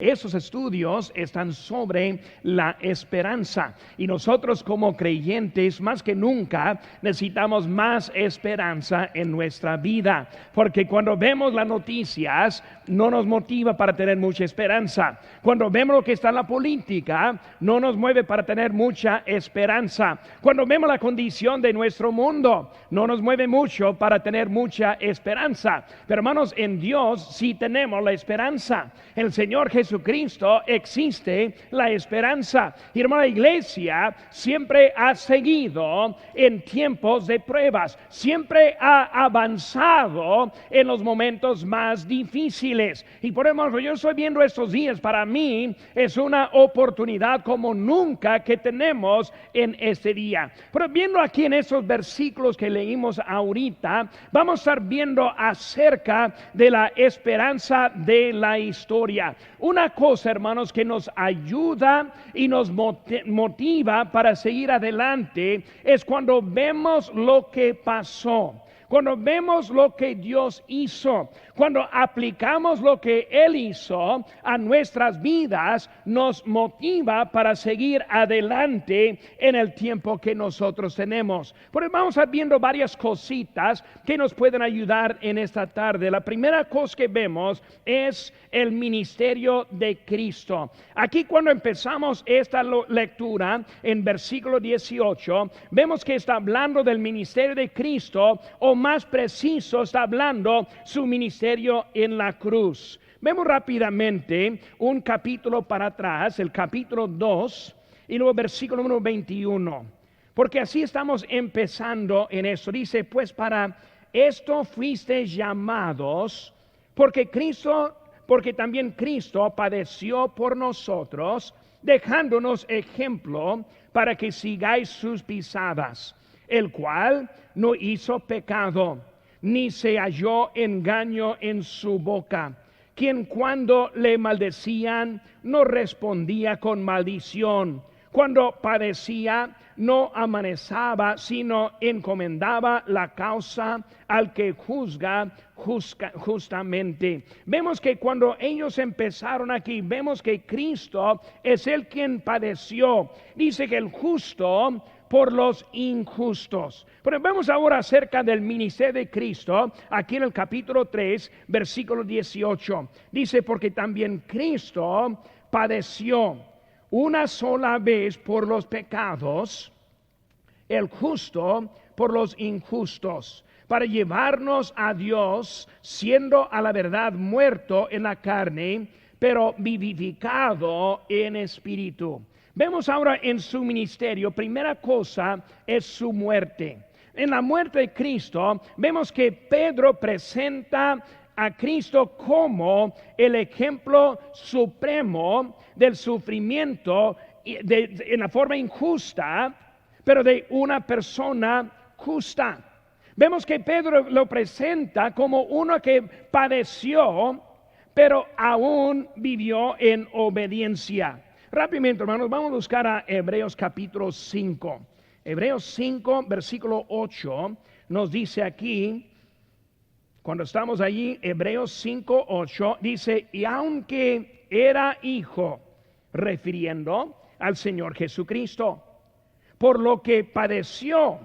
Esos estudios están sobre la esperanza y nosotros como creyentes más que nunca necesitamos más esperanza en nuestra vida, porque cuando vemos las noticias no nos motiva para tener mucha esperanza. Cuando vemos lo que está en la política no nos mueve para tener mucha esperanza. Cuando vemos la condición de nuestro mundo no nos mueve mucho para tener mucha esperanza. Pero hermanos, en Dios sí tenemos la esperanza. El Señor Jesucristo existe la esperanza. Y hermana, la iglesia siempre ha seguido en tiempos de pruebas, siempre ha avanzado en los momentos más difíciles. Y por eso yo estoy viendo estos días, para mí es una oportunidad como nunca que tenemos en este día. Pero viendo aquí en esos versículos que leímos ahorita, vamos a estar viendo acerca de la esperanza de la historia. Una cosa, hermanos, que nos ayuda y nos motiva para seguir adelante es cuando vemos lo que pasó. Cuando vemos lo que Dios hizo, cuando aplicamos lo que Él hizo a nuestras vidas, nos motiva para seguir adelante en el tiempo que nosotros tenemos. Por eso vamos a ir viendo varias cositas que nos pueden ayudar en esta tarde. La primera cosa que vemos es el ministerio de Cristo. Aquí cuando empezamos esta lectura en versículo 18, vemos que está hablando del ministerio de Cristo, o más preciso, está hablando su ministerio en la cruz. Vemos rápidamente un capítulo para atrás, el capítulo 2, y luego versículo número 21, porque así estamos empezando en eso. Dice, pues para esto fuisteis llamados, porque también Cristo padeció por nosotros, dejándonos ejemplo para que sigáis sus pisadas, el cual no hizo pecado, ni se halló engaño en su boca, quien cuando le maldecían no respondía con maldición, cuando padecía no amanezaba, sino encomendaba la causa al que juzga justamente. Vemos que cuando ellos empezaron aquí, vemos que Cristo es el quien padeció. Dice que el justo por los injustos. Pero vemos ahora acerca del ministerio de Cristo, aquí en el capítulo 3, versículo 18. Dice, porque también Cristo padeció una sola vez por los pecados, el justo por los injustos, para llevarnos a Dios, siendo a la verdad muerto en la carne, pero vivificado en espíritu. Vemos ahora en su ministerio, primera cosa es su muerte. En la muerte de Cristo, vemos que Pedro presenta a Cristo como el ejemplo supremo del sufrimiento en la forma injusta, pero de una persona justa. Vemos que Pedro lo presenta como uno que padeció, pero aún vivió en obediencia. Rápidamente, hermanos, vamos a buscar a Hebreos capítulo 5. Hebreos 5, versículo 8, nos dice aquí, cuando estamos allí, Hebreos 5, 8, dice, y aunque era hijo, refiriendo al Señor Jesucristo, por lo que padeció,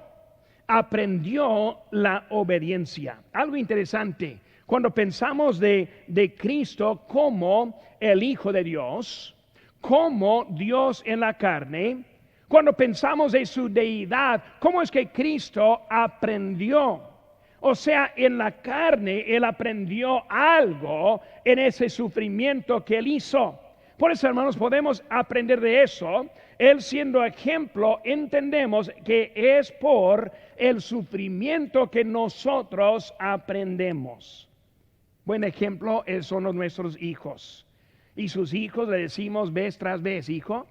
aprendió la obediencia. Algo interesante, cuando pensamos de Cristo como el Hijo de Dios, como Dios en la carne, cuando pensamos de su deidad, ¿cómo es que Cristo aprendió? O sea, en la carne Él aprendió algo en ese sufrimiento que Él hizo. Por eso, hermanos, podemos aprender de eso. Él siendo ejemplo, entendemos que es por el sufrimiento que nosotros aprendemos. Buen ejemplo son nuestros hijos. Y sus hijos le decimos vez tras vez, hijo,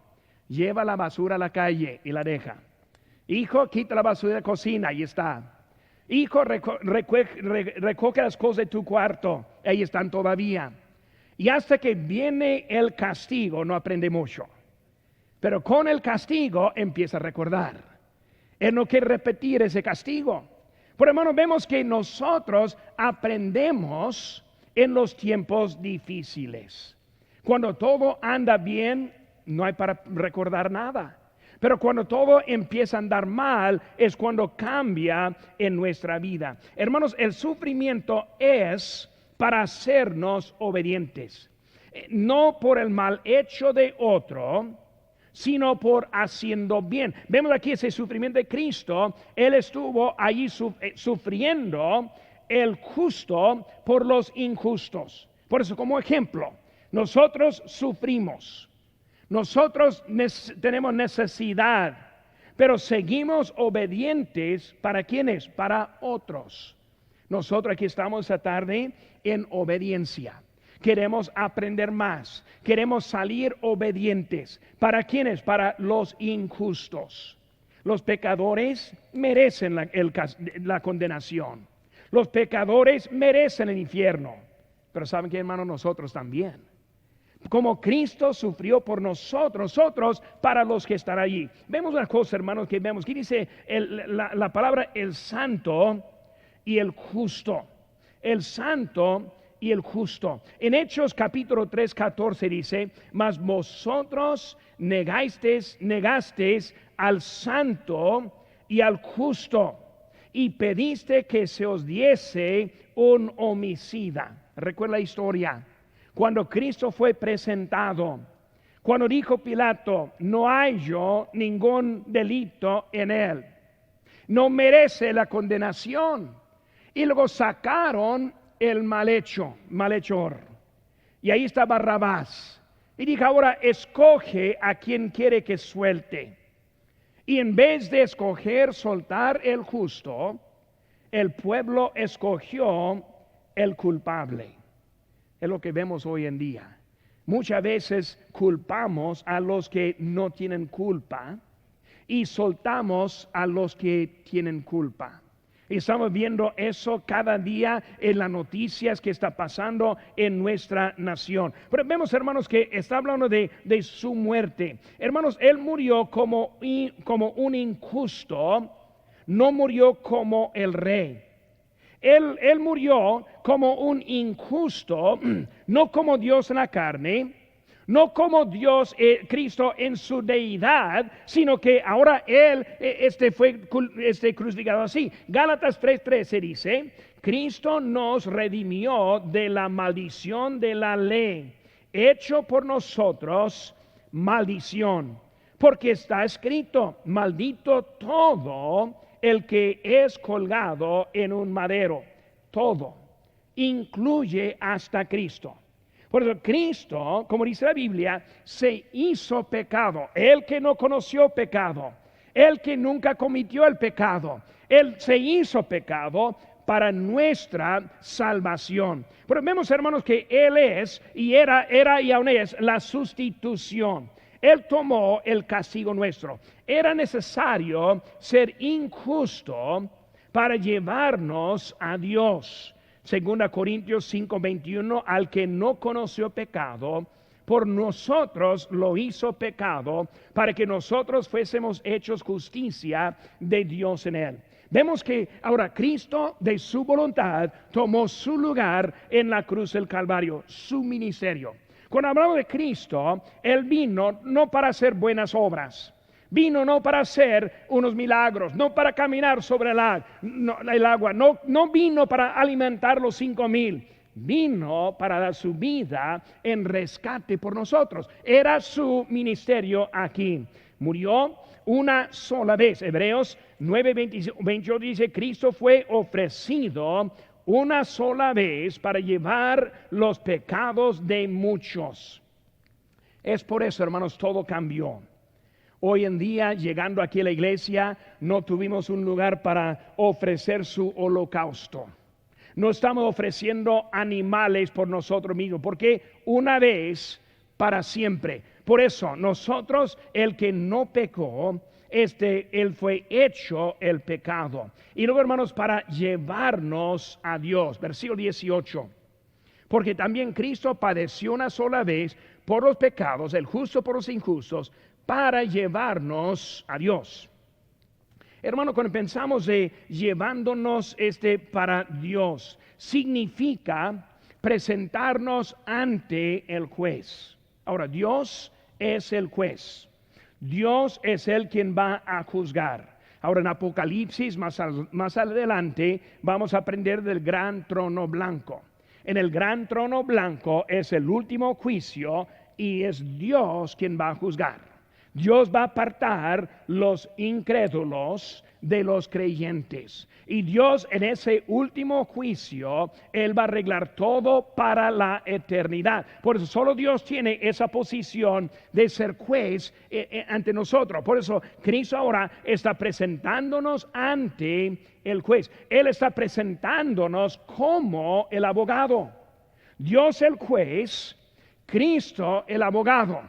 lleva la basura a la calle y la deja. Hijo, quita la basura de la cocina, ahí está. Hijo, recoge las cosas de tu cuarto, ahí están todavía. Y hasta que viene el castigo no aprende mucho. Pero con el castigo empieza a recordar. Él no quiere repetir ese castigo. Por hermano, vemos que nosotros aprendemos en los tiempos difíciles. Cuando todo anda bien, no hay para recordar nada. Pero cuando todo empieza a andar mal, es cuando cambia en nuestra vida. Hermanos, el sufrimiento es para hacernos obedientes. No por el mal hecho de otro, sino por haciendo bien. Vemos aquí ese sufrimiento de Cristo. Él estuvo allí sufriendo el justo por los injustos. Por eso, como ejemplo, nosotros sufrimos. Nosotros tenemos necesidad, pero seguimos obedientes. ¿Para quiénes? Para otros. Nosotros aquí estamos esta tarde en obediencia. Queremos aprender más. Queremos salir obedientes. ¿Para quiénes? Para los injustos. Los pecadores merecen la condenación. Los pecadores merecen el infierno. Pero ¿saben qué, hermano? Nosotros también. Como Cristo sufrió por nosotros para los que están allí. Vemos una cosa, hermanos, que vemos. Aquí dice la palabra el santo y el justo. El santo y el justo. En Hechos capítulo 3, 14 dice: mas vosotros negasteis al santo y al justo, y pediste que se os diese un homicida. Recuerda la historia. Cuando Cristo fue presentado, cuando dijo Pilato: no hay yo ningún delito en él, no merece la condenación. Y luego sacaron el malhechor. Y ahí está Barrabás. Y dijo: ahora escoge a quien quiere que suelte. Y en vez de escoger soltar el justo, el pueblo escogió el culpable. Es lo que vemos hoy en día. Muchas veces culpamos a los que no tienen culpa y soltamos a los que tienen culpa. Y estamos viendo eso cada día en las noticias que está pasando en nuestra nación. Pero vemos, hermanos, que está hablando de su muerte. Hermanos, él murió como un injusto, no murió como el rey. Él murió como un injusto, no como Dios en la carne, no como Dios, Cristo en su deidad, sino que ahora Él fue crucificado así. Gálatas 3:13 dice: Cristo nos redimió de la maldición de la ley, hecho por nosotros maldición, porque está escrito: maldito todo el que es colgado en un madero. Todo incluye hasta Cristo. Por eso Cristo, como dice la Biblia, se hizo pecado. El que no conoció pecado, el que nunca cometió el pecado, él se hizo pecado para nuestra salvación. Pero vemos, hermanos, que él es y era y aún es la sustitución. Él tomó el castigo nuestro. Era necesario ser injusto para llevarnos a Dios. 2 Corintios 5:21: al que no conoció pecado, por nosotros lo hizo pecado, para que nosotros fuésemos hechos justicia de Dios en él. Vemos que ahora Cristo, de su voluntad, tomó su lugar en la cruz del Calvario, su ministerio. Cuando hablamos de Cristo, Él vino no para hacer buenas obras, vino no para hacer unos milagros, no para caminar sobre el agua, no vino para alimentar los 5,000, vino para dar su vida en rescate por nosotros. Era su ministerio aquí. Murió una sola vez. Hebreos 9:28 dice: Cristo fue ofrecido una sola vez para llevar los pecados de muchos. Es por eso, hermanos, todo cambió. Hoy en día, llegando aquí a la iglesia, no tuvimos un lugar para ofrecer su holocausto. No estamos ofreciendo animales por nosotros mismos, porque una vez para siempre. Por eso nosotros, el que no pecó, él fue hecho el pecado. Y luego, hermanos, para llevarnos a Dios. Versículo 18. Porque también Cristo padeció una sola vez por los pecados, el justo por los injustos, para llevarnos a Dios. Hermano, cuando pensamos de llevándonos para Dios, significa presentarnos ante el juez. Ahora, Dios es el juez. Dios es el quien va a juzgar. Ahora en Apocalipsis, más adelante, vamos a aprender del gran trono blanco. En el gran trono blanco es el último juicio y es Dios quien va a juzgar. Dios va a apartar los incrédulos de los creyentes. Y Dios en ese último juicio, Él va a arreglar todo para la eternidad. Por eso solo Dios tiene esa posición de ser juez ante nosotros. Por eso Cristo ahora está presentándonos ante el juez. Él está presentándonos como el abogado. Dios el juez, Cristo el abogado.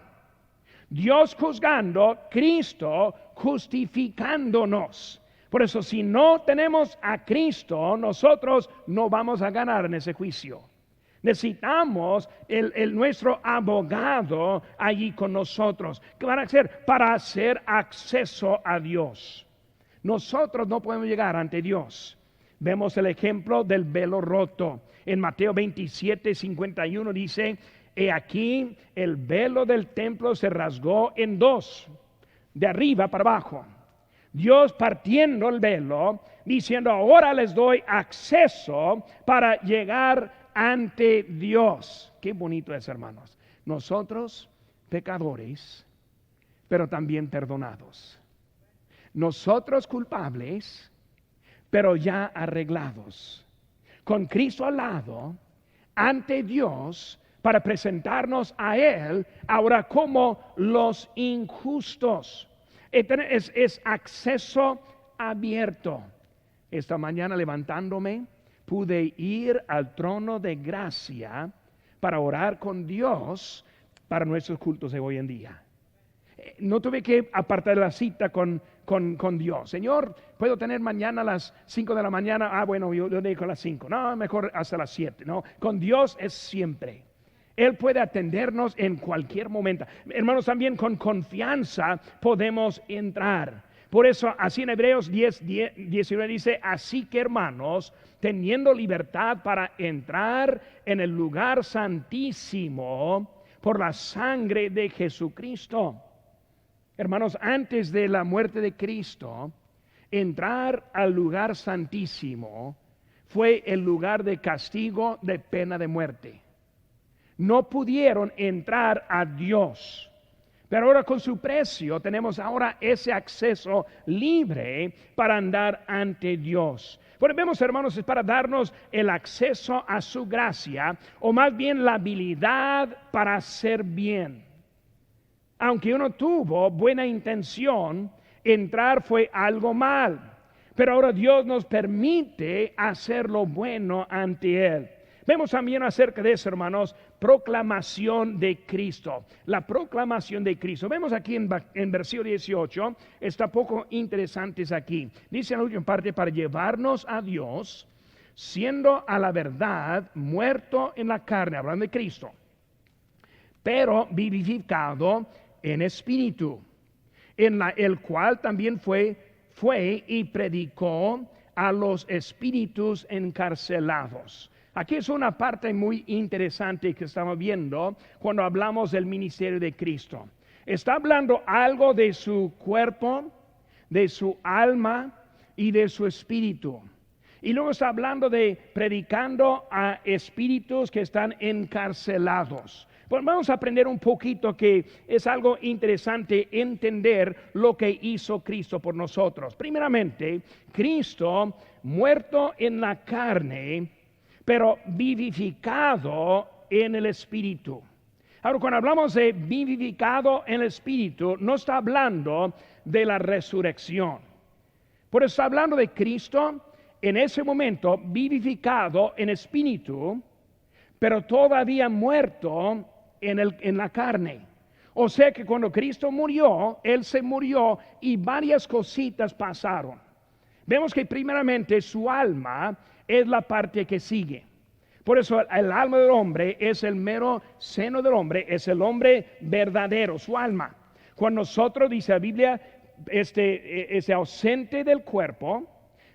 Dios juzgando, Cristo justificándonos. Por eso, si no tenemos a Cristo, nosotros no vamos a ganar en ese juicio. Necesitamos nuestro abogado allí con nosotros. ¿Qué van a hacer? Para hacer acceso a Dios. Nosotros no podemos llegar ante Dios. Vemos el ejemplo del velo roto. En Mateo 27:51 dice: He aquí el velo del templo se rasgó en dos, de arriba para abajo. Dios partiendo el velo, diciendo: ahora les doy acceso para llegar ante Dios. Qué bonito es, hermanos. Nosotros, pecadores, pero también perdonados. Nosotros culpables, pero ya arreglados. Con Cristo al lado, ante Dios, para presentarnos a Él ahora como los injustos. Es acceso abierto. Esta mañana levantándome, pude ir al trono de gracia para orar con Dios para nuestros cultos de hoy en día. No tuve que apartar la cita con Dios. Señor, ¿puedo tener mañana a las 5 de la mañana? Ah, bueno, yo dejo a las 5. No, mejor hasta las 7. No, con Dios es siempre. Él puede atendernos en cualquier momento. Hermanos, también con confianza podemos entrar. Por eso, así en Hebreos 10:19 dice: así que, hermanos, teniendo libertad para entrar en el lugar santísimo por la sangre de Jesucristo. Hermanos, antes de la muerte de Cristo, entrar al lugar santísimo fue el lugar de castigo, de pena de muerte. No pudieron entrar a Dios. Pero ahora con su precio tenemos ahora ese acceso libre para andar ante Dios. Bueno, vemos, hermanos, es para darnos el acceso a su gracia, o más bien la habilidad para hacer bien. Aunque uno tuvo buena intención, entrar fue algo mal. Pero ahora Dios nos permite hacer lo bueno ante Él. Vemos también acerca de eso, hermanos, proclamación de Cristo. La proclamación de Cristo. Vemos aquí en versículo 18, está poco interesantes aquí. Dice en la última parte: para llevarnos a Dios, siendo a la verdad muerto en la carne, hablando de Cristo, pero vivificado en espíritu, en el cual también fue y predicó a los espíritus encarcelados. Aquí es una parte muy interesante que estamos viendo cuando hablamos del ministerio de Cristo. Está hablando algo de su cuerpo, de su alma y de su espíritu. Y luego está hablando de predicando a espíritus que están encarcelados. Pues vamos a aprender un poquito, que es algo interesante entender lo que hizo Cristo por nosotros. Primeramente, Cristo muerto en la carne, pero vivificado en el espíritu. Ahora, cuando hablamos de vivificado en el espíritu, no está hablando de la resurrección. Por eso está hablando de Cristo en ese momento vivificado en espíritu, pero todavía muerto en la carne. O sea que cuando Cristo murió, Él se murió y varias cositas pasaron. Vemos que primeramente su alma es la parte que sigue. Por eso el alma del hombre es el mero seno del hombre, es el hombre verdadero, su alma. Cuando nosotros, dice la Biblia, es ausente del cuerpo,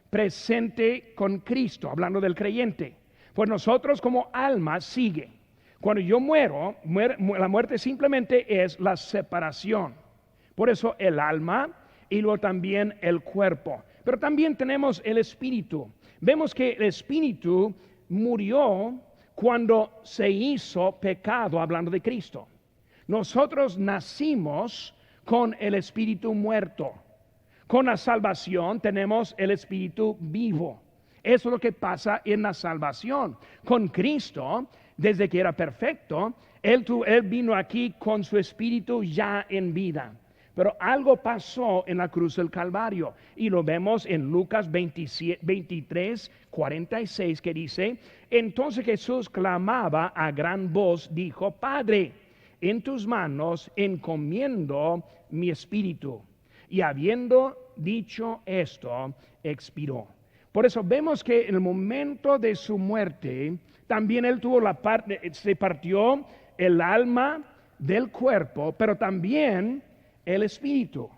presente con Cristo, hablando del creyente. Pues nosotros como alma sigue. Cuando yo muero, la muerte simplemente es la separación. Por eso el alma y luego también el cuerpo. Pero también tenemos el espíritu. Vemos que el espíritu murió cuando se hizo pecado, hablando de Cristo. Nosotros nacimos con el espíritu muerto. Con la salvación tenemos el espíritu vivo. Eso es lo que pasa en la salvación. Con Cristo, desde que era perfecto, Él vino aquí con su espíritu ya en vida. Pero algo pasó en la cruz del Calvario. Y lo vemos en Lucas 23, 46, que dice: entonces Jesús clamaba a gran voz, dijo: Padre, en tus manos encomiendo mi espíritu. Y habiendo dicho esto, expiró. Por eso vemos que en el momento de su muerte, también Él tuvo se partió el alma del cuerpo, pero también el espíritu.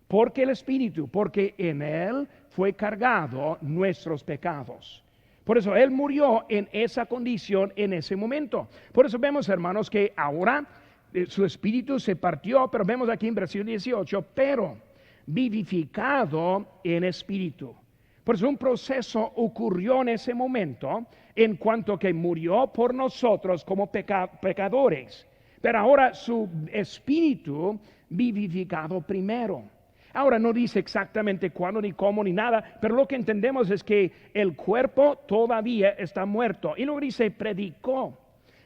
¿Por qué el espíritu? Porque en Él fue cargado nuestros pecados. Por eso Él murió en esa condición, en ese momento. Por eso vemos, hermanos, que ahora su espíritu se partió, pero vemos aquí en versículo 18, pero vivificado en espíritu. Por eso un proceso ocurrió en ese momento, en cuanto que murió por nosotros como pecadores. Pero ahora su espíritu vivificado primero. Ahora no dice exactamente cuándo, ni cómo, ni nada, pero lo que entendemos es que el cuerpo todavía está muerto. Y luego dice: predicó.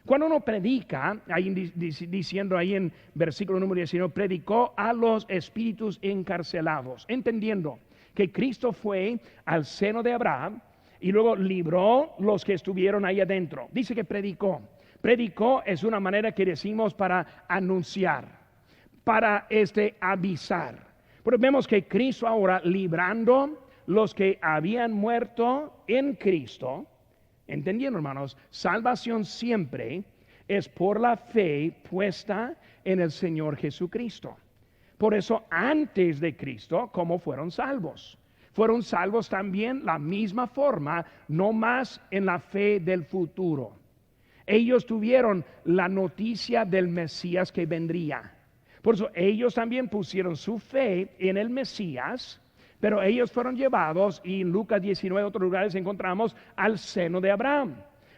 Cuando uno predica, ahí diciendo ahí en versículo número 19, predicó a los espíritus encarcelados, entendiendo que Cristo fue al seno de Abraham y luego libró los que estuvieron ahí adentro. Dice que predicó. Predicó es una manera que decimos para anunciar, para avisar. Pero vemos que Cristo ahora librando los que habían muerto en Cristo. Entendiendo, hermanos, salvación siempre es por la fe puesta en el Señor Jesucristo. Por eso antes de Cristo, ¿cómo fueron salvos? Fueron salvos también la misma forma, no más en la fe del futuro. Ellos tuvieron la noticia del Mesías que vendría. Por eso ellos también pusieron su fe en el Mesías. Pero ellos fueron llevados, y en Lucas 19 otros lugares encontramos, al seno de Abraham.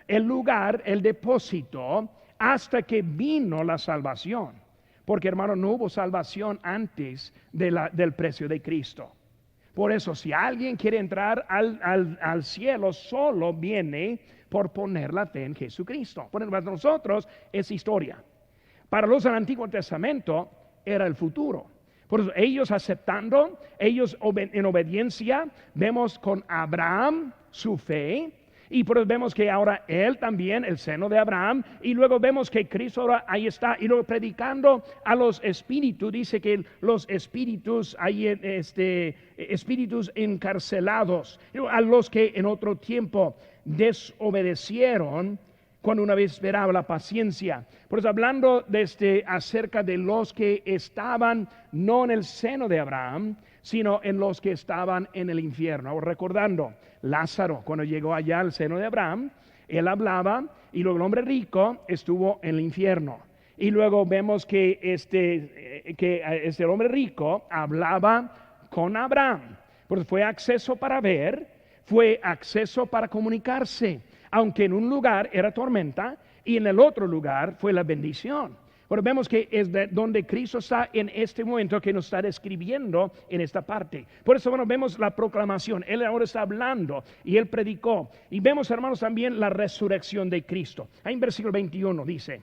El lugar, el depósito, hasta que vino la salvación. Porque, hermano, no hubo salvación antes del precio de Cristo. Por eso, si alguien quiere entrar al cielo, solo viene por poner la fe en Jesucristo. Para nosotros es historia. Para los del Antiguo Testamento era el futuro. Por eso ellos aceptando, ellos en obediencia, vemos con Abraham su fe, y por eso vemos que ahora él también, el seno de Abraham, y luego vemos que Cristo ahora ahí está, y luego predicando a los espíritus, dice que los espíritus, espíritus encarcelados, a los que en otro tiempo desobedecieron, cuando una vez esperaba la paciencia. Por eso hablando acerca de los que estaban no en el seno de Abraham, sino en los que estaban en el infierno. Recordando, Lázaro, cuando llegó allá al seno de Abraham, él hablaba, y luego el hombre rico estuvo en el infierno. Y luego vemos que este hombre rico hablaba con Abraham. Porque fue acceso para ver, fue acceso para comunicarse. Aunque en un lugar era tormenta y en el otro lugar fue la bendición. Pero vemos que es donde Cristo está en este momento, que nos está describiendo en esta parte. Por eso, bueno, vemos la proclamación. Él ahora está hablando y él predicó. Y vemos, hermanos, también la resurrección de Cristo. Ahí en versículo 21 dice: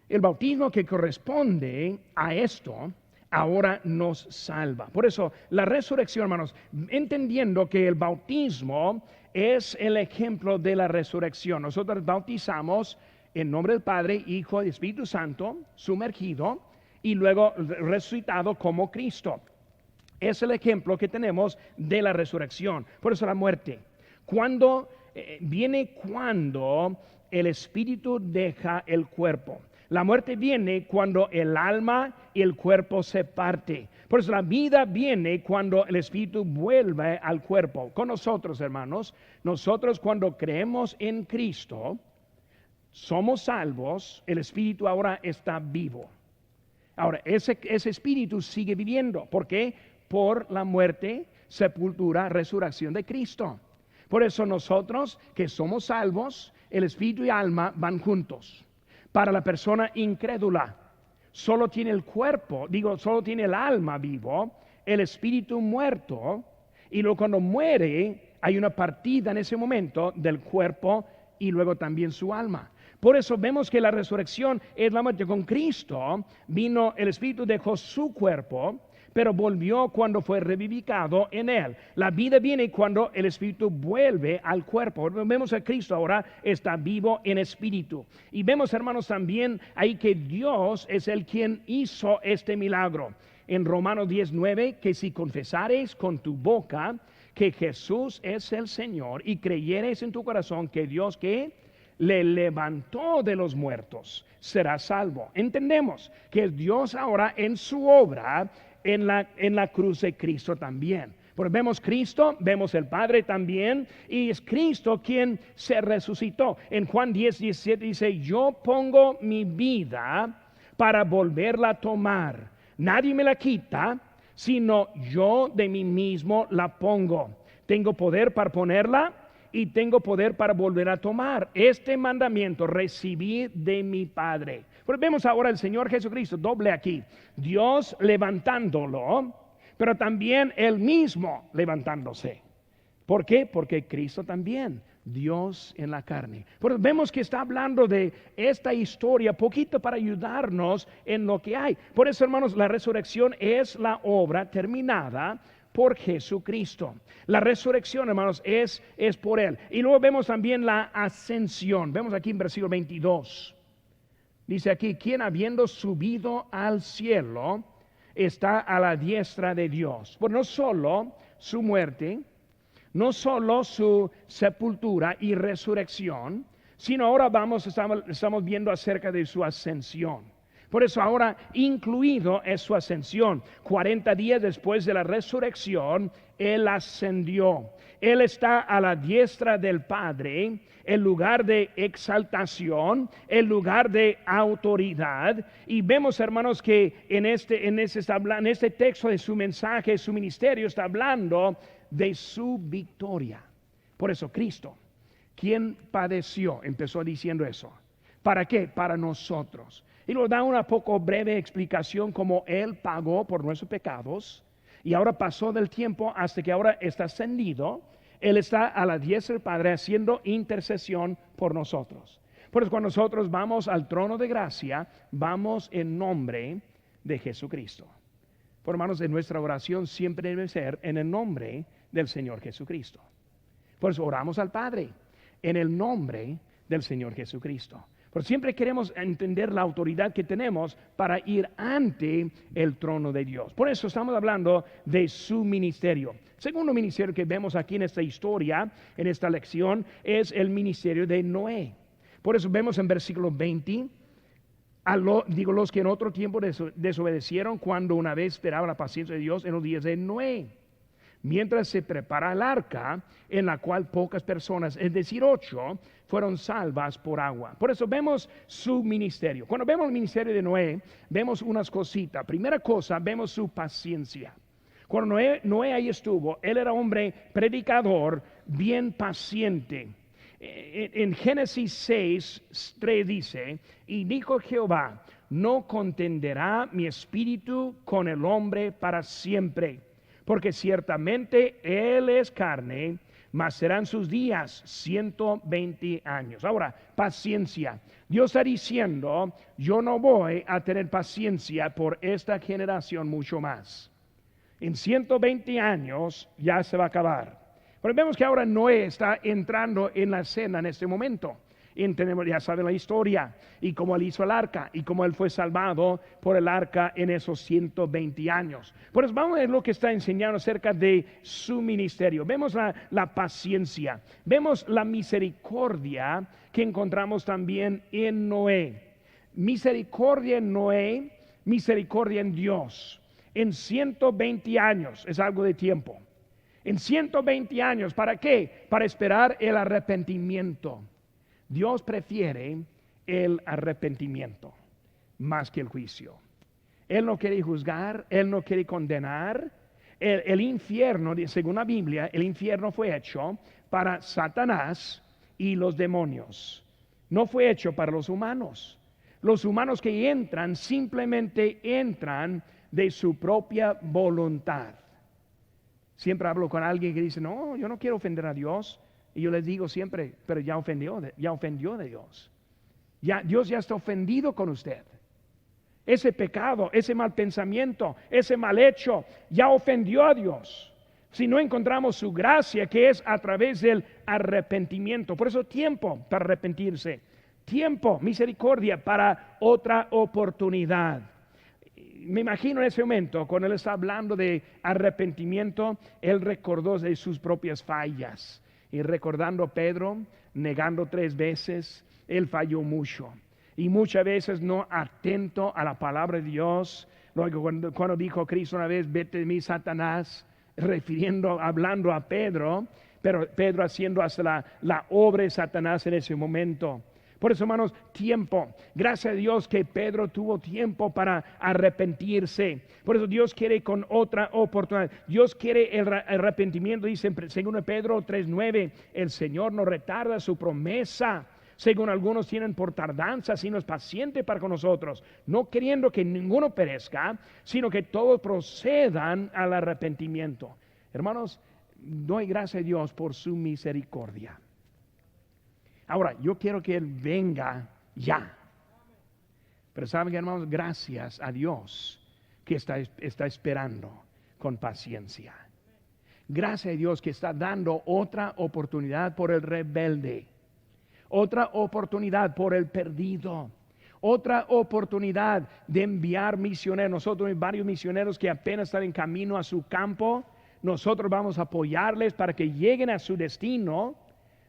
el bautismo que corresponde a esto ahora nos salva. Por eso la resurrección, hermanos, entendiendo que el bautismo es el ejemplo de la resurrección. Nosotros bautizamos en nombre del Padre, Hijo y Espíritu Santo, sumergido y luego resucitado como Cristo. Es el ejemplo que tenemos de la resurrección. Por eso la muerte. Cuando el espíritu deja el cuerpo. La muerte viene cuando el alma y el cuerpo se parte. Por eso la vida viene cuando el espíritu vuelve al cuerpo. Con nosotros, hermanos, nosotros cuando creemos en Cristo, somos salvos, el espíritu ahora está vivo. Ahora, ese espíritu sigue viviendo. ¿Por qué? Por la muerte, sepultura, resurrección de Cristo. Por eso nosotros que somos salvos, el espíritu y alma van juntos. Para la persona incrédula, solo tiene el cuerpo, solo tiene el alma vivo, el espíritu muerto, y luego cuando muere, hay una partida en ese momento del cuerpo y luego también su alma. Por eso vemos que la resurrección es la muerte. Con Cristo vino el espíritu, dejó su cuerpo, pero volvió cuando fue revivificado en él. La vida viene cuando el espíritu vuelve al cuerpo. Vemos que Cristo ahora está vivo en espíritu. Y vemos, hermanos, también ahí que Dios es el quien hizo este milagro. En Romanos 10:9, que si confesares con tu boca que Jesús es el Señor y creyeres en tu corazón que Dios que le levantó de los muertos, será salvo. Entendemos que Dios ahora en su obra en la cruz de Cristo también. Porque vemos Cristo, vemos el Padre también, y es Cristo quien se resucitó. En Juan 10:17 dice: yo pongo mi vida para volverla a tomar. Nadie me la quita, sino yo de mí mismo la pongo. Tengo poder para ponerla y tengo poder para volver a tomar. Este mandamiento recibí de mi Padre. Pero vemos ahora el Señor Jesucristo, doble aquí. Dios levantándolo, pero también Él mismo levantándose. ¿Por qué? Porque Cristo también, Dios en la carne. Pero vemos que está hablando de esta historia poquito para ayudarnos en lo que hay. Por eso, hermanos, la resurrección es la obra terminada por Jesucristo. La resurrección, hermanos, es por Él. Y luego vemos también la ascensión. Vemos aquí en versículo 22. Dice aquí: quien habiendo subido al cielo está a la diestra de Dios. Pues no solo su muerte, no solo su sepultura y resurrección, sino ahora estamos viendo acerca de su ascensión. Por eso ahora incluido es su ascensión. 40 días después de la resurrección, Él ascendió. Él está a la diestra del Padre, el lugar de exaltación, el lugar de autoridad. Y vemos, hermanos, que en este texto de su mensaje, su ministerio, está hablando de su victoria. Por eso Cristo, quien padeció, empezó diciendo eso. ¿Para qué? Para nosotros. Y nos da una poco breve explicación cómo Él pagó por nuestros pecados. Y ahora pasó del tiempo hasta que ahora está ascendido. Él está a la diestra del Padre haciendo intercesión por nosotros. Por eso cuando nosotros vamos al trono de gracia, vamos en nombre de Jesucristo. Por hermanos, en nuestra oración siempre debe ser en el nombre del Señor Jesucristo. Por eso oramos al Padre en el nombre del Señor Jesucristo. Pero siempre queremos entender la autoridad que tenemos para ir ante el trono de Dios. Por eso estamos hablando de su ministerio. Segundo ministerio que vemos aquí en esta historia, en esta lección, es el ministerio de Noé. Por eso vemos en versículo 20, los que en otro tiempo desobedecieron cuando una vez esperaba la paciencia de Dios en los días de Noé. Mientras se prepara el arca, en la cual pocas personas, es decir 8, fueron salvas por agua. Por eso vemos su ministerio. Cuando vemos el ministerio de Noé, vemos unas cositas. Primera cosa, vemos su paciencia. Cuando Noé ahí estuvo, él era hombre predicador, bien paciente. En Génesis 6:3 dice: y dijo Jehová, no contenderá mi espíritu con el hombre para siempre, porque ciertamente él es carne, mas serán sus días 120 años. Ahora, paciencia. Dios está diciendo: yo no voy a tener paciencia por esta generación mucho más. En 120 años ya se va a acabar. Pero vemos que ahora Noé está entrando en la escena en este momento. Entendemos, ya saben la historia, y cómo él hizo el arca, y cómo él fue salvado por el arca en esos 120 años. Por eso vamos a ver lo que está enseñando acerca de su ministerio. Vemos la paciencia, vemos la misericordia que encontramos también en Noé. misericordia en Noé, misericordia en Dios. En 120 años es algo de tiempo. En 120 años, ¿para qué? Para esperar el arrepentimiento. Dios prefiere el arrepentimiento más que el juicio. Él no quiere juzgar, Él no quiere condenar. El infierno, según la Biblia, el infierno fue hecho para Satanás y los demonios. No fue hecho para los humanos. Los humanos que entran simplemente entran de su propia voluntad. Siempre hablo con alguien que dice, no, yo no quiero ofender a Dios. Y yo les digo siempre, pero ya ofendió de Dios. Dios ya está ofendido con usted. Ese pecado, ese mal pensamiento, ese mal hecho, ya ofendió a Dios. Si no encontramos su gracia, que es a través del arrepentimiento. Por eso tiempo para arrepentirse. Tiempo, misericordia para otra oportunidad. Me imagino en ese momento, cuando él está hablando de arrepentimiento, él recordó de sus propias fallas. Y recordando a Pedro, negando 3 veces, él falló mucho. Y muchas veces no atento a la palabra de Dios. Luego cuando dijo Cristo una vez, vete de mí, Satanás, hablando a Pedro, pero Pedro haciendo hasta la obra de Satanás en ese momento. Por eso, hermanos, tiempo. Gracias a Dios que Pedro tuvo tiempo para arrepentirse. Por eso Dios quiere con otra oportunidad. Dios quiere el arrepentimiento. Dice en 2 Pedro 3:9, el Señor no retarda su promesa, según algunos tienen por tardanza, sino es paciente para con nosotros, no queriendo que ninguno perezca, sino que todos procedan al arrepentimiento. Hermanos, doy gracias a Dios por su misericordia. Ahora, yo quiero que Él venga ya. Pero saben, hermanos, gracias a Dios que está esperando con paciencia. Gracias a Dios que está dando otra oportunidad por el rebelde. Otra oportunidad por el perdido. Otra oportunidad de enviar misioneros. Nosotros hay varios misioneros que apenas están en camino a su campo. Nosotros vamos a apoyarles para que lleguen a su destino.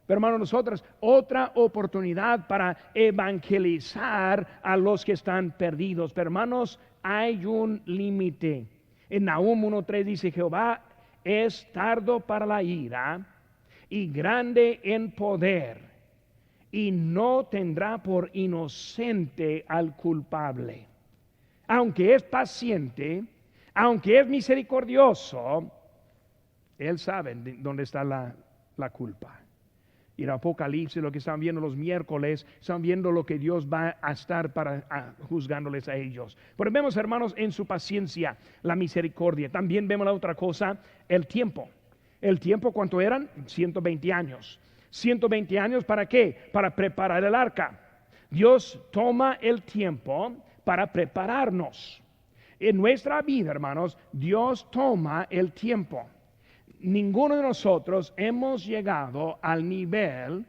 Pero hermanos, nosotros otra oportunidad para evangelizar a los que están perdidos. Pero hermanos, hay un límite. En Nahum 1:3 dice, Jehová es tardo para la ira y grande en poder, y no tendrá por inocente al culpable. Aunque es paciente, aunque es misericordioso, Él sabe dónde está la culpa. Y en Apocalipsis, lo que están viendo los miércoles, están viendo lo que Dios va a estar juzgándoles a ellos. Pero vemos, hermanos, en su paciencia, la misericordia. También vemos la otra cosa, el tiempo. El tiempo, ¿cuánto eran? 120 años. 120 años, ¿para qué? Para preparar el arca. Dios toma el tiempo para prepararnos. En nuestra vida, hermanos, Dios toma el tiempo. Ninguno de nosotros hemos llegado al nivel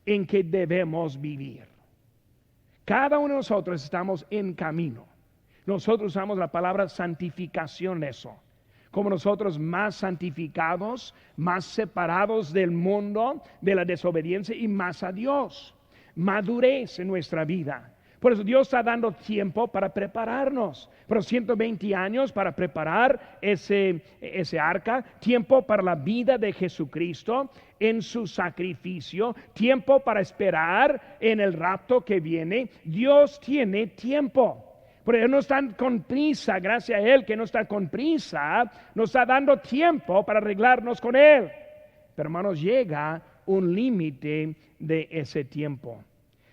en que debemos vivir. Cada uno de nosotros estamos en camino. Nosotros usamos la palabra santificación, eso. Como nosotros más santificados, más separados del mundo, de la desobediencia y más a Dios. Madurez en nuestra vida. Por eso Dios está dando tiempo para prepararnos. Pero 120 años para preparar ese arca. Tiempo para la vida de Jesucristo en su sacrificio. Tiempo para esperar en el rapto que viene. Dios tiene tiempo. Pero Él no está con prisa. Gracias a Él que no está con prisa. Nos está dando tiempo para arreglarnos con Él. Pero hermanos, llega un límite de ese tiempo.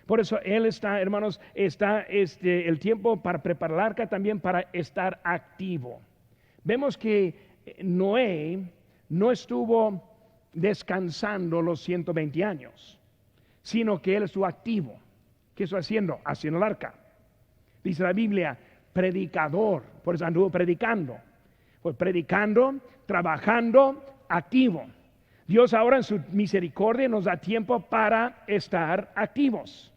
Por eso Él está, hermanos, el tiempo para preparar el arca, también para estar activo. Vemos que Noé no estuvo descansando los 120 años, sino que él estuvo activo. ¿Qué estuvo haciendo? Haciendo el arca. Dice la Biblia, predicador, por eso anduvo predicando. Pues predicando, trabajando, activo. Dios ahora en su misericordia nos da tiempo para estar activos.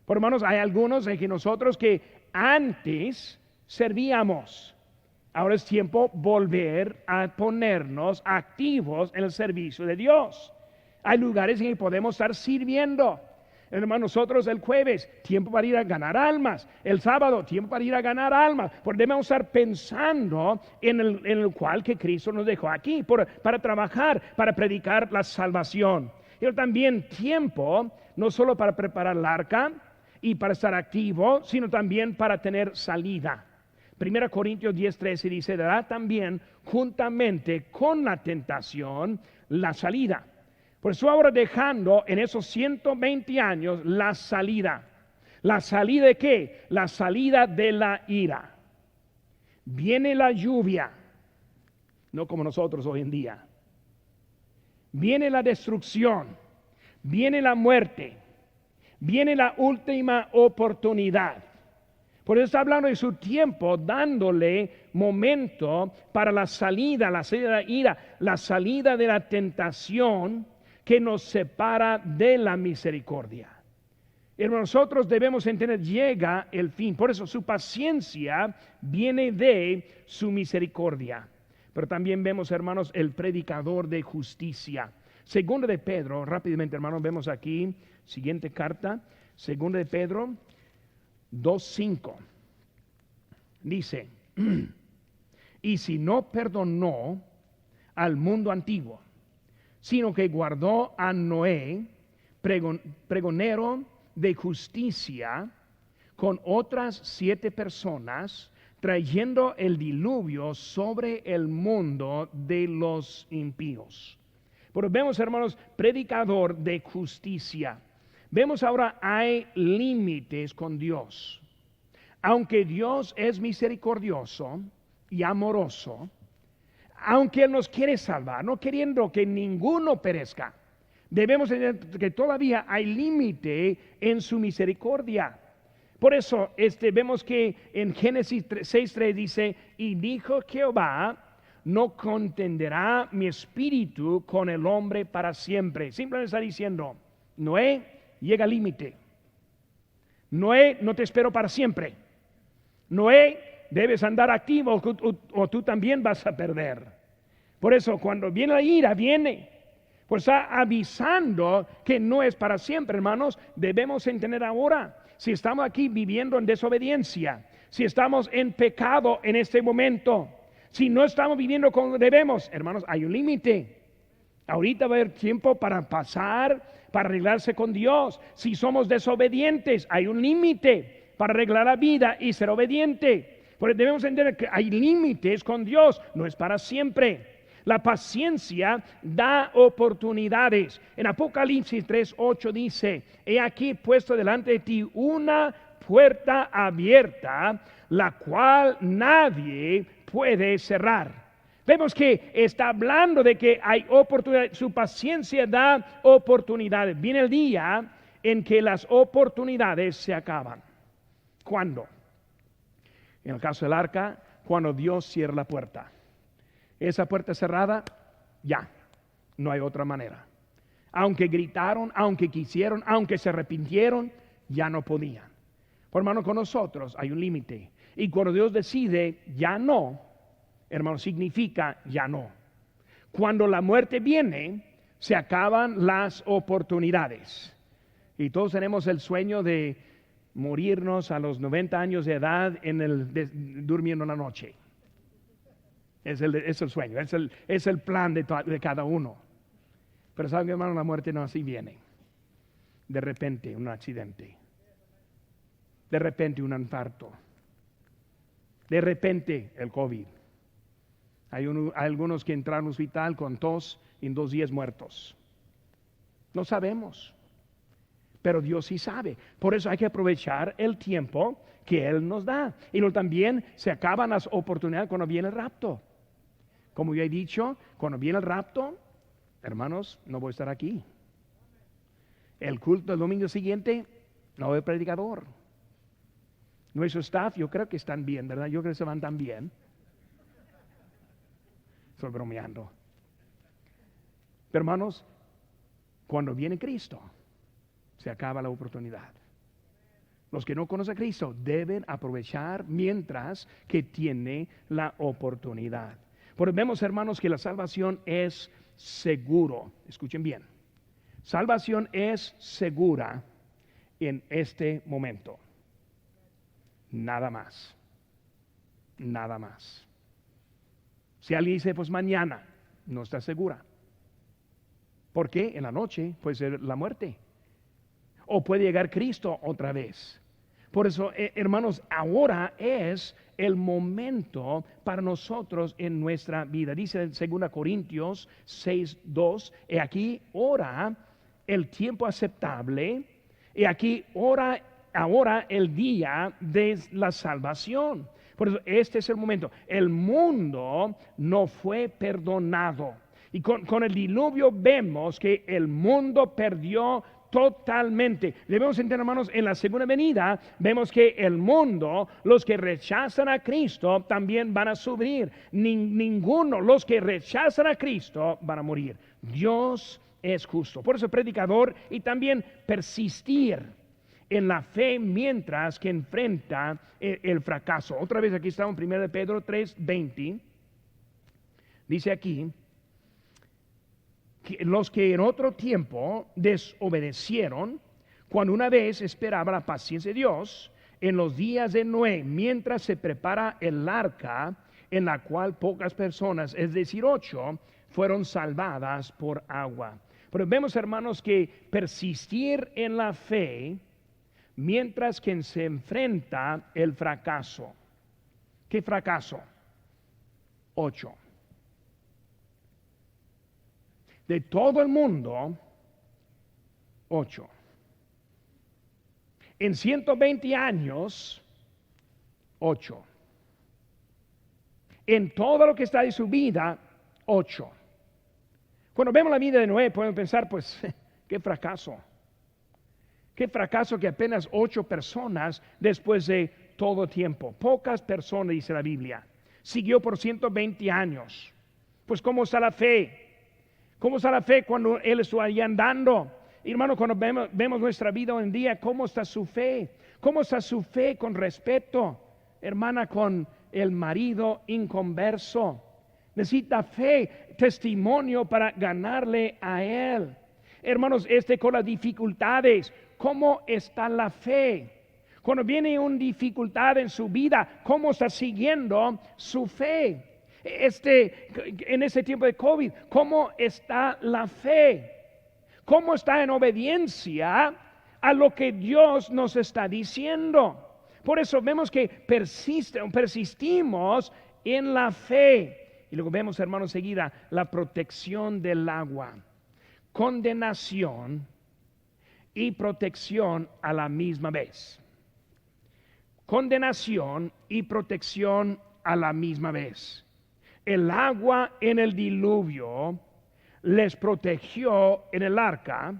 Por hermanos, hay algunos de que nosotros que antes servíamos. Ahora es tiempo volver a ponernos activos en el servicio de Dios. Hay lugares en que podemos estar sirviendo. Hermanos, nosotros el jueves, tiempo para ir a ganar almas. El sábado, tiempo para ir a ganar almas. Porque debemos estar pensando en el cual que Cristo nos dejó aquí, para trabajar, para predicar la salvación. Pero también tiempo, no solo para preparar el arca y para estar activo, sino también para tener salida. 1 Corintios 10:13 dice, dará también juntamente con la tentación la salida. Por eso ahora dejando en esos 120 años la salida. ¿La salida de qué? La salida de la ira. Viene la lluvia, no como nosotros hoy en día. Viene la destrucción, viene la muerte, viene la última oportunidad. Por eso está hablando de su tiempo, dándole momento para la salida de la ira, la salida de la tentación que nos separa de la misericordia. Hermanos, nosotros debemos entender, llega el fin. Por eso su paciencia viene de su misericordia. Pero también vemos, hermanos, el predicador de justicia. Segunda de Pedro, rápidamente, hermanos, vemos aquí, siguiente carta, segunda de Pedro 2:5. Dice, y si no perdonó al mundo antiguo, sino que guardó a Noé, pregonero de justicia, con otras 7 personas, trayendo el diluvio sobre el mundo de los impíos. Pero vemos, hermanos, predicador de justicia. Vemos ahora hay límites con Dios. Aunque Dios es misericordioso y amoroso, aunque Él nos quiere salvar, no queriendo que ninguno perezca, debemos entender que todavía hay límite en su misericordia. Por eso vemos que en Génesis 6:3 dice, y dijo Jehová, no contenderá mi espíritu con el hombre para siempre. Simplemente está diciendo, Noé, llega al límite. Noé, no te espero para siempre. Noé, debes andar activo o tú también vas a perder. Por eso cuando viene la ira, viene. Pues está avisando que no es para siempre, hermanos. Debemos entender ahora, si estamos aquí viviendo en desobediencia, si estamos en pecado en este momento, si no estamos viviendo como debemos, hermanos, hay un límite. Ahorita va a haber tiempo para pasar, para arreglarse con Dios. Si somos desobedientes, hay un límite para arreglar la vida y ser obediente. Porque debemos entender que hay límites con Dios, no es para siempre. La paciencia da oportunidades. En Apocalipsis 3:8 dice, he aquí puesto delante de ti una puerta abierta, la cual nadie puede cerrar. Vemos que está hablando de que hay oportunidades. Su paciencia da oportunidades. Viene el día en que las oportunidades se acaban. ¿Cuándo? En el caso del arca, cuando Dios cierra la puerta. Esa puerta cerrada, ya, no hay otra manera. Aunque gritaron, aunque quisieron, aunque se arrepintieron, ya no podían. Por hermano, con nosotros hay un límite. Y cuando Dios decide, ya no, hermano, significa ya no. Cuando la muerte viene, se acaban las oportunidades. Y todos tenemos el sueño de morirnos a los 90 años de edad durmiendo en la noche. Es el sueño, es el plan de cada uno. Pero saben, hermano, la muerte no así viene. De repente un accidente, de repente un infarto, de repente el COVID. Hay algunos que entraron al hospital con tos y en 2 días muertos. No sabemos, pero Dios sí sabe. Por eso hay que aprovechar el tiempo que Él nos da. Y luego también se acaban las oportunidades cuando viene el rapto. Como yo he dicho, cuando viene el rapto, hermanos, no voy a estar aquí. El culto del domingo siguiente, no hay predicador. Nuestro staff, yo creo que están bien, ¿verdad? Yo creo que se van tan bien. Estoy bromeando. Pero hermanos, cuando viene Cristo, se acaba la oportunidad. Los que no conocen a Cristo deben aprovechar mientras que tiene la oportunidad. Porque vemos, hermanos, que la salvación es seguro. Escuchen bien. Salvación es segura en este momento. Nada más. Nada más. Si alguien dice, pues mañana, no está segura. Porque en la noche puede ser la muerte. O puede llegar Cristo otra vez. Por eso, hermanos, ahora es el momento para nosotros en nuestra vida. Dice en 2 Corintios 6:2, he aquí ora el tiempo aceptable, y aquí ora ahora el día de la salvación. Por eso este es el momento. El mundo no fue perdonado. Y con el diluvio vemos que el mundo perdió totalmente. Debemos entender, hermanos, en la segunda venida vemos que el mundo, los que rechazan a Cristo, también van a sufrir. Ninguno, los que rechazan a Cristo, van a morir. Dios es justo. Por eso predicador y también persistir en la fe mientras que enfrenta el fracaso. Otra vez aquí estamos en 1 Pedro 3:20. Dice aquí, los que en otro tiempo desobedecieron, cuando una vez esperaba la paciencia de Dios, en los días de Noé, mientras se prepara el arca, en la cual pocas personas, es decir, 8, fueron salvadas por agua. Pero vemos, hermanos, que persistir en la fe mientras que se enfrenta el fracaso. ¿Qué fracaso? 8. De todo el mundo, 8. En 120 años, 8. En todo lo que está de su vida, 8. Cuando vemos la vida de Noé, podemos pensar, pues, qué fracaso. Qué fracaso que apenas 8 personas después de todo tiempo. Pocas personas, dice la Biblia. Siguió por 120 años. Pues, ¿cómo está la fe? ¿Cómo está la fe cuando Él estuvo ahí andando? Hermano, cuando vemos nuestra vida hoy en día, ¿cómo está su fe? ¿Cómo está su fe con respeto, hermana, con el marido inconverso? Necesita fe, testimonio para ganarle a Él. Hermanos, con las dificultades, ¿cómo está la fe? Cuando viene una dificultad en su vida, ¿cómo está siguiendo su fe? En este tiempo de COVID, ¿cómo está la fe? ¿Cómo está en obediencia a lo que Dios nos está diciendo? Por eso vemos que persistimos en la fe. Y luego vemos, hermanos, seguida la protección del agua, condenación y protección a la misma vez. Condenación y protección a la misma vez. El agua en el diluvio les protegió en el arca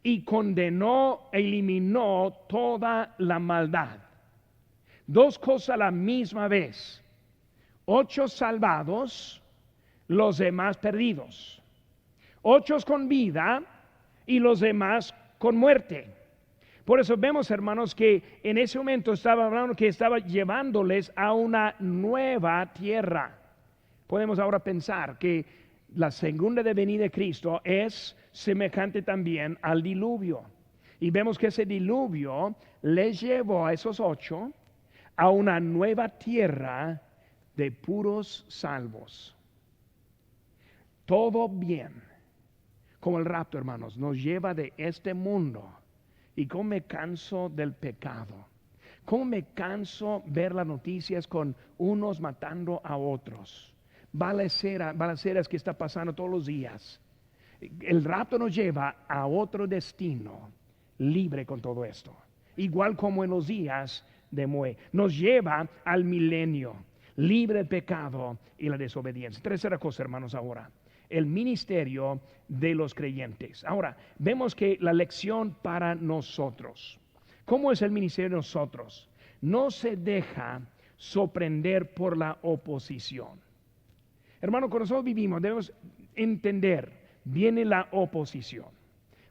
y condenó e eliminó toda la maldad. Dos cosas a la misma vez. 8 salvados, los demás perdidos. 8 con vida y los demás con muerte. Por eso vemos, hermanos, que en ese momento estaba hablando que estaba llevándoles a una nueva tierra. Podemos ahora pensar que la segunda venida de Cristo es semejante también al diluvio. Y vemos que ese diluvio les llevó a esos 8 a una nueva tierra de puros salvos. Todo bien, como el rapto, hermanos, nos lleva de este mundo. Y cómo me canso del pecado. Cómo me canso ver las noticias con unos matando a otros. Balaceras que está pasando todos los días. El rapto nos lleva a otro destino, libre con todo esto. Igual como en los días de Noé. Nos lleva al milenio, libre del pecado y la desobediencia. Tercera cosa, hermanos, ahora. El ministerio de los creyentes. Ahora, vemos que la lección para nosotros. ¿Cómo es el ministerio de nosotros? No se deja sorprender por la oposición. Hermano, cuando nosotros vivimos, debemos entender, viene la oposición.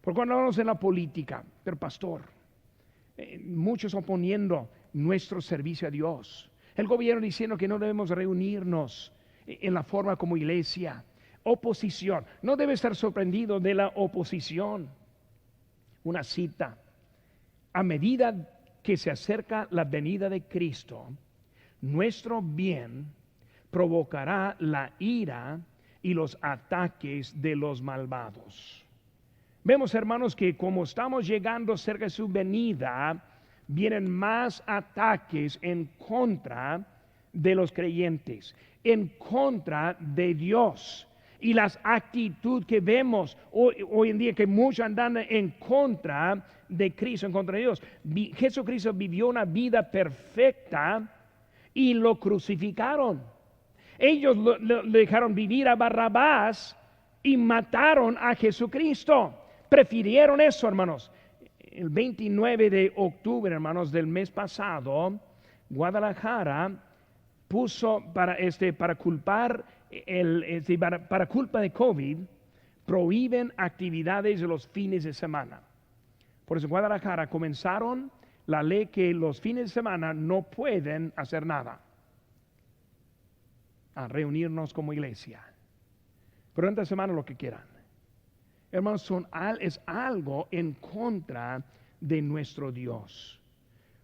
Porque cuando hablamos en la política, pero pastor, muchos oponiendo nuestro servicio a Dios. El gobierno diciendo que no debemos reunirnos en la forma como iglesia. Oposición. No debe estar sorprendido de la oposición. Una cita a medida que se acerca la venida de Cristo, nuestro bien provocará la ira y los ataques de los malvados. Vemos, hermanos, que como estamos llegando cerca de su venida, vienen más ataques en contra de los creyentes, en contra de Dios. Y las actitudes que vemos hoy en día, que muchos andan en contra de Cristo, en contra de Dios. Jesucristo vivió una vida perfecta y lo crucificaron. Ellos le dejaron vivir a Barrabás y mataron a Jesucristo. Prefirieron eso, hermanos. El 29 de octubre, hermanos, del mes pasado, Guadalajara puso para culpar para culpa de COVID, prohíben actividades de los fines de semana. Por eso en Guadalajara comenzaron la ley que los fines de semana no pueden hacer nada, a reunirnos como iglesia, pero entre semana lo que quieran. Hermanos, es algo en contra de nuestro Dios.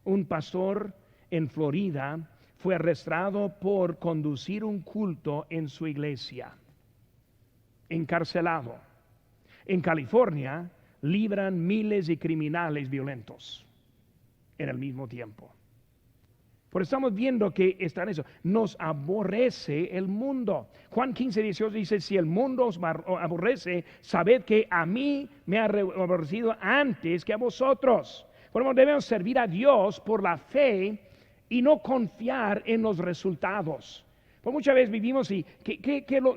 Un pastor en Florida fue arrestado por conducir un culto en su iglesia, encarcelado. En California libran miles de criminales violentos en el mismo tiempo. Por eso estamos viendo que está en eso. Nos aborrece el mundo. Juan 15:18 dice: si el mundo os aborrece, sabed que a mí me ha aborrecido antes que a vosotros. Por eso debemos servir a Dios por la fe y no confiar en los resultados. Pues muchas veces vivimos y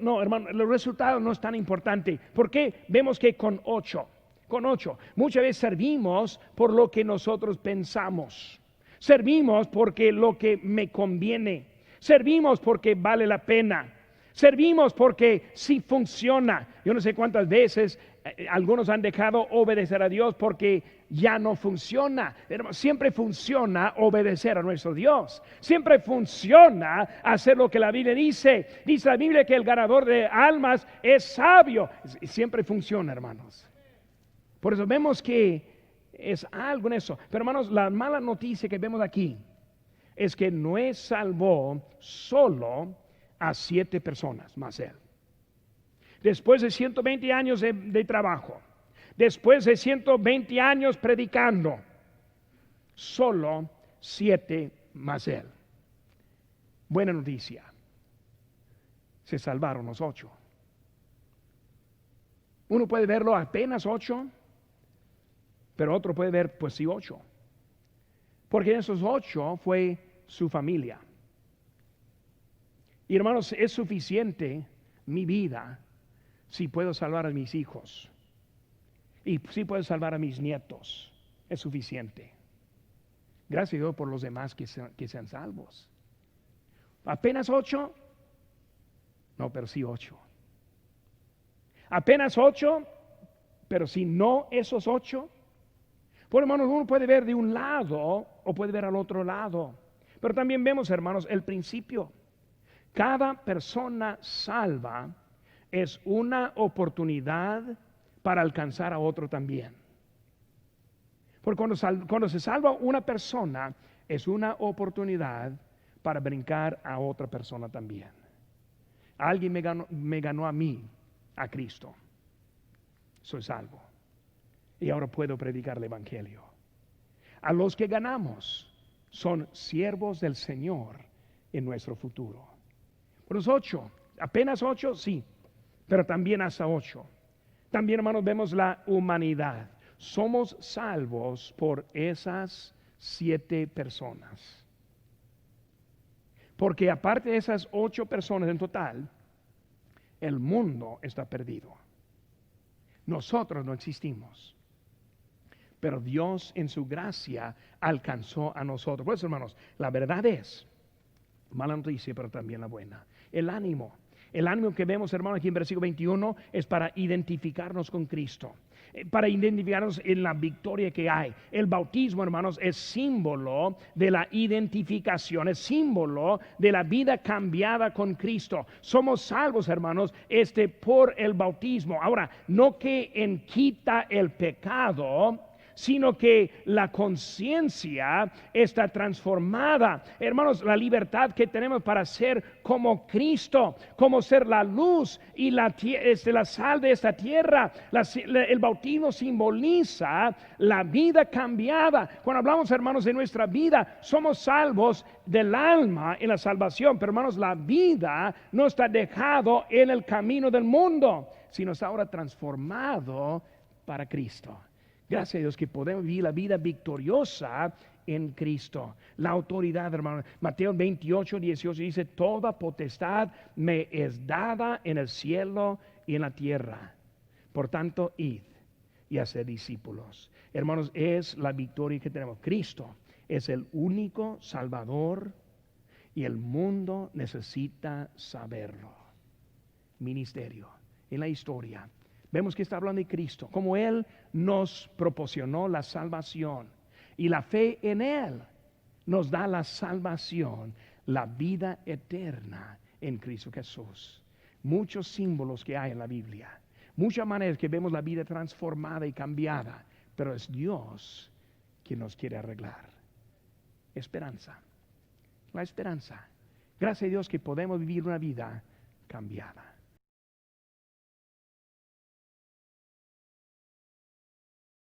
no, hermano, los resultados no es tan importante. ¿Por qué? Vemos que con 8, muchas veces servimos por lo que nosotros pensamos. Servimos porque lo que me conviene. Servimos porque vale la pena. Servimos porque sí funciona. Yo no sé cuántas veces algunos han dejado obedecer a Dios porque ya no funciona. Pero siempre funciona obedecer a nuestro Dios. Siempre funciona hacer lo que la Biblia dice. Dice la Biblia que el ganador de almas es sabio. Siempre funciona, hermanos. Por eso vemos que es algo en eso. Pero hermanos, la mala noticia que vemos aquí es que Noé salvó solo a 7 personas, más él. Después de 120 años de trabajo, después de 120 años predicando, solo 7 más él. Buena noticia, se salvaron los 8. Uno puede verlo apenas 8, pero otro puede ver, pues sí, 8. Porque en esos 8 fue su familia. Y hermanos, es suficiente mi vida si puedo salvar a mis hijos. Y si puedo salvar a mis nietos. Es suficiente. Gracias a Dios por los demás que sean salvos. ¿Apenas 8? No, pero sí 8. ¿Apenas 8? Pero si no esos 8. Por hermanos, uno puede ver de un lado o puede ver al otro lado. Pero también vemos, hermanos, el principio. Cada persona salva es una oportunidad para alcanzar a otro también. Porque cuando se salva una persona, es una oportunidad para brincar a otra persona también. Alguien me ganó a mí, a Cristo. Soy salvo. Y ahora puedo predicar el Evangelio. A los que ganamos son siervos del Señor en nuestro futuro. Por los 8, apenas 8, sí, pero también hasta 8. También, hermanos, vemos la humanidad. Somos salvos por esas 7 personas. Porque aparte de esas 8 personas en total, el mundo está perdido. Nosotros no existimos. Pero Dios en su gracia alcanzó a nosotros. Por eso, hermanos, la verdad es, mala noticia, pero también la buena. El ánimo que vemos, hermanos, aquí en versículo 21 es para identificarnos con Cristo. Para identificarnos en la victoria que hay. El bautismo, hermanos, es símbolo de la identificación, es símbolo de la vida cambiada con Cristo. Somos salvos, hermanos, por el bautismo. Ahora, no que quita el pecado, sino que la conciencia está transformada. Hermanos, la libertad que tenemos para ser como Cristo, como ser la luz y la sal de esta tierra. El bautismo simboliza la vida cambiada. Cuando hablamos, hermanos, de nuestra vida, somos salvos del alma en la salvación, pero hermanos, la vida no está dejado en el camino del mundo, sino está ahora transformado para Cristo. Gracias a Dios que podemos vivir la vida victoriosa en Cristo. La autoridad, hermano. Mateo 28, 18 dice: toda potestad me es dada en el cielo y en la tierra. Por tanto, id y haced discípulos. Hermanos, es la victoria que tenemos. Cristo es el único Salvador y el mundo necesita saberlo. Ministerio. En la historia vemos que está hablando de Cristo, como Él nos proporcionó la salvación, y la fe en Él nos da la salvación, la vida eterna en Cristo Jesús. Muchos símbolos que hay en la Biblia, muchas maneras que vemos la vida transformada y cambiada, pero es Dios quien nos quiere arreglar. Esperanza, la esperanza. Gracias a Dios que podemos vivir una vida cambiada.